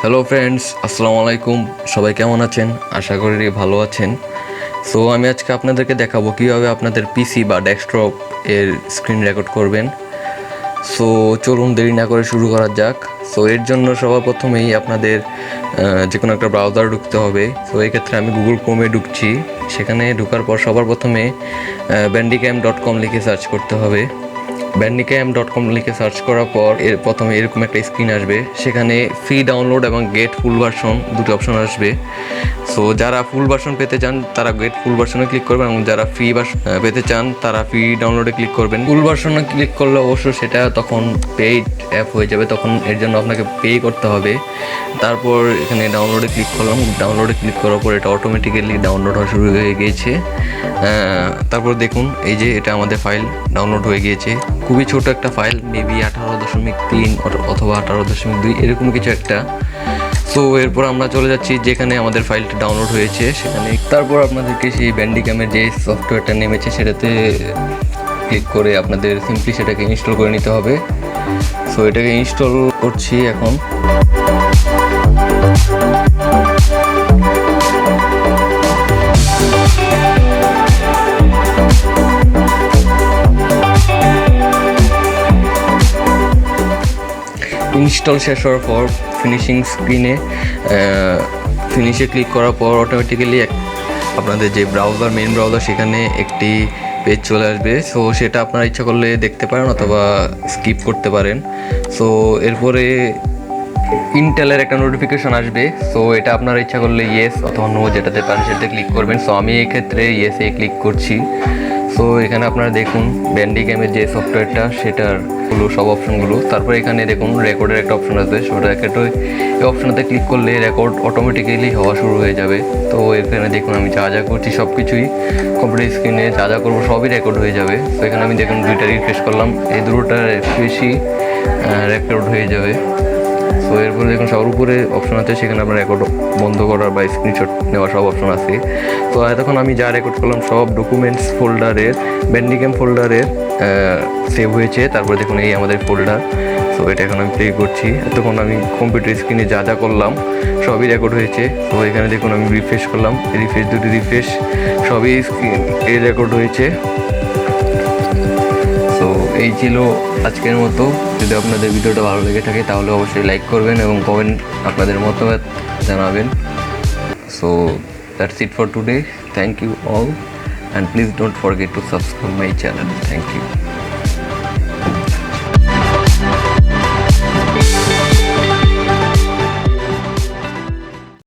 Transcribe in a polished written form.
Hello friends, আসসালামু আলাইকুম। সবাই কেমন আছেন? আশা করি ভালো আছেন। সো আমি আজকে আপনাদেরকে দেখাবো কীভাবে আপনাদের পিসি বা ডেস্কটপ এর স্ক্রিন রেকর্ড করবেন। সো চলুন দেরি না করে শুরু করা যাক। সো এর জন্য সবার প্রথমেই আপনাদের যে কোনো একটা ব্রাউজার ঢুকতে হবে। সো এক্ষেত্রে আমি গুগল ক্রোমে ঢুকছি। সেখানে ঢোকার পর সবার প্রথমে bandicam.com লিখে সার্চ করতে হবে। bandicam.com লিখে সার্চ করার পর এর প্রথমে এরকম একটা স্ক্রিন আসবে। সেখানে ফ্রি ডাউনলোড এবং গেট ফুল ভার্সন দুটো অপশন আসবে। সো যারা ফুল ভার্সন পেতে চান তারা গেট ফুল ভার্সনে ক্লিক করবেন, এবং যারা ফ্রি ভার্সন পেতে চান তারা ফ্রি ডাউনলোডে ক্লিক করবেন। ফুল ভার্সনে ক্লিক করলে অবশ্য সেটা তখন পেইড অ্যাপ হয়ে যাবে, তখন এর জন্য আপনাকে পে করতে হবে। তারপর এখানে ডাউনলোডে ক্লিক করলাম। ডাউনলোডে ক্লিক করার পর এটা অটোমেটিক্যালি ডাউনলোড হওয়া শুরু হয়ে গিয়েছে। তারপর দেখুন এই যে এটা আমাদের ফাইল ডাউনলোড হয়ে গিয়েছে। খুবই ছোট একটা ফাইল, মেবি 18.3 অথবা 18.2 এরকম কিছু একটা। সো এরপর আমরা চলে যাচ্ছি যেখানে আমাদের ফাইলটা ডাউনলোড হয়েছে সেখানে। তারপর আপনাদেরকে সেই ব্যান্ডিক্যামের যে সফটওয়্যারটা নেমেছে সেটাতে ক্লিক করে আপনাদের সিম্পলি সেটাকে ইনস্টল করে নিতে হবে। সো এটাকে ইনস্টল করছি এখন। ইনস্টল শেষ হওয়ার পর ফিনিশিং স্ক্রিনে ফিনিশে ক্লিক করার পর অটোমেটিক্যালি আপনাদের যে ব্রাউজার মেন ব্রাউজার সেখানে একটি পেজ চলে আসবে। সো সেটা আপনারা ইচ্ছা করলে দেখতে পারেন অথবা স্কিপ করতে পারেন। সো এরপরে ইন্টেলের একটা নোটিফিকেশন আসবে। সো এটা আপনারা ইচ্ছা করলে ইয়েস অথবা নো যেটাতে পারেন সেটাতে ক্লিক করবেন। সো আমি এই ক্ষেত্রে ইয়েসে ক্লিক করছি। সো এখানে আপনারা দেখুন ব্যান্ডিক্যামের যে সফটওয়্যারটা সেটার সব অপশনগুলো। তারপর এখানে দেখুন রেকর্ডের একটা অপশন আছে, সেটা এই অপশনটাতে ক্লিক করলে রেকর্ড অটোমেটিক্যালি হওয়া শুরু হয়ে যাবে। তো এখানে দেখুন আমি যা যা করছি সব কিছুই কম্পিউটার স্ক্রিনে যা যা করবো সবই রেকর্ড হয়ে যাবে। তো এখানে আমি দেখুন দুইটা রিফ্রেশ করলাম, এই দুটোটা রিফ্রেশই রেকর্ড হয়ে যাবে। সো এরপরে দেখুন সবার উপরে অপশন আছে, সেখানে আপনার রেকর্ড বন্ধ করার বা স্ক্রিনশট নেওয়ার সব অপশন আছে। তো এতক্ষণ আমি যা রেকর্ড করলাম সব ডকুমেন্টস ফোল্ডারের ব্যান্ডিক্যাম ফোল্ডারের সেভ হয়েছে। তারপরে দেখুন এই আমাদের ফোল্ডার। সো এটা এখন আমি প্লে করছি। এতক্ষণ আমি কম্পিউটার স্ক্রিনে যা যা করলাম সবই রেকর্ড হয়েছে। তো এখানে দেখুন আমি রিফ্রেশ করলাম, দুটি রিফ্রেশ সবই স্ক্রিন রেকর্ড হয়েছে। তো এই ছিল আজকের মতো। যদি আপনাদের ভিডিওটা ভালো লেগে থাকে তাহলে অবশ্যই লাইক করবেন এবং কমেন্ট আপনাদের মতামত জানাবেন। So that's it for today. Thank you all and please don't forget to subscribe my channel. Thank you.